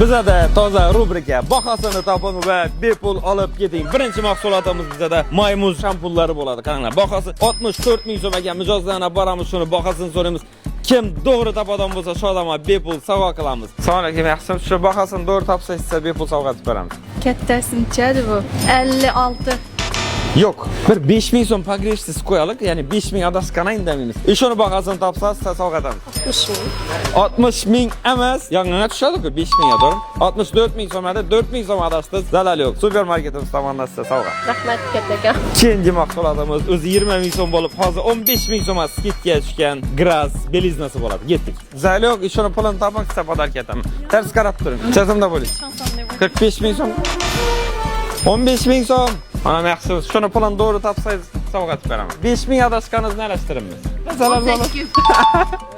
Bizada toza rubrika bahosini toping va bepul olib keting. Birinchi mahsulotimiz bizada maymuz shampunlari bo'ladi. Qaranglar, bahosi 64 ming so'm ekan. Mijozlardan boramiz, shuni bahosini so'raymiz. Kim to'g'ri topadigan bo'lsa, shodama bepul sovg'a qilamiz. Assalomu alaykum, yaxshimi? Shu bahosini to'g'ri topsangiz size bepul sovg'a qilib beramiz. Kattasinchadi bu. 56. Yo'q, bir 5000 so'm pogreshsiz qo'yalik, ya'ni 5000 adashgana indamaymiz. Shuni bahosini topsangiz size sovg'a qilamiz. 60 ming. 60 ming emas, yong'inga tushadi-ku 5 mingga to'g'ri. 64 ming so'm edi, 4 ming so'm adashdingiz. Zalal yo'q. Supermarketimiz tomonidan size sovg'a. Rahmat kattakon. Keyingi mahsulotimiz o'zi 20 ming so'm bo'lib, hozir 15 ming so'm skidga tushgan Gras beliznasi bo'ladi. Ketdik. Zalal yo'q, shuni pulini toping, size podarka etaman. Ters qarab turing. Chazimda bo'ling. 45 ming so'm. 15 ming so'm. Mana yaxshi, shuni pulini to'g'ri topsangiz sovg'a qilib beraman. 5 ming adashganingizni arashtiramiz. Zalal bo'ladi.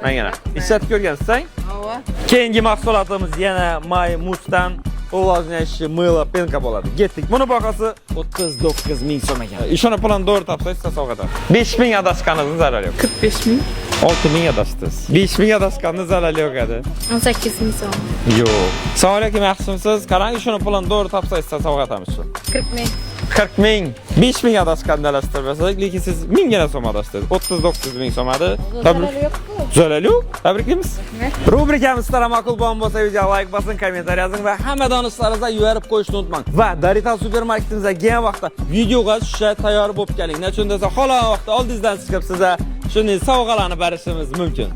Mana ishlatib ko'rgansiz-a? Ava. Keyingi mahsulotimiz yana maymuzdan увлажняющий milo penka bo'ladi. Ketdik. Buni bahosi 39 ming so'm ekan. Shuni pulini to'g'ri topsangiz size sovg'a etaman. 5 ming adashganingizni zarar yo'q. 45 ming. 6 ming adashdingiz. 5 ming adashganni zarar yo'q edi. 18 ming so'm. Yo'q. Assalomu alaykum, yaxshimisiz? Qarang, shuni pulini to'g'ri topsangiz size sovg'a etamiz shu. 40 ming. 40 ming. 5 ming adashganni alashtirmasak, lekin siz mingina so'm adashdingiz. 39 ming so'm edi. Zarar yo'q. Tabriklaymiz. Rubrikamiz sizlarga ma'qul bo'lsa, videoga like bosing, kommentariy yozing va hamma donishlaringizga yuborib qo'yishni unutmang. Va Darita supermarketimizga kelgan vaqtda videoga tushishga tayyor bo'lib keling. Nechun desa, xohlagan vaqtda oldingizdan chiqib sizga shunday sovg'alarni berishimiz mumkin.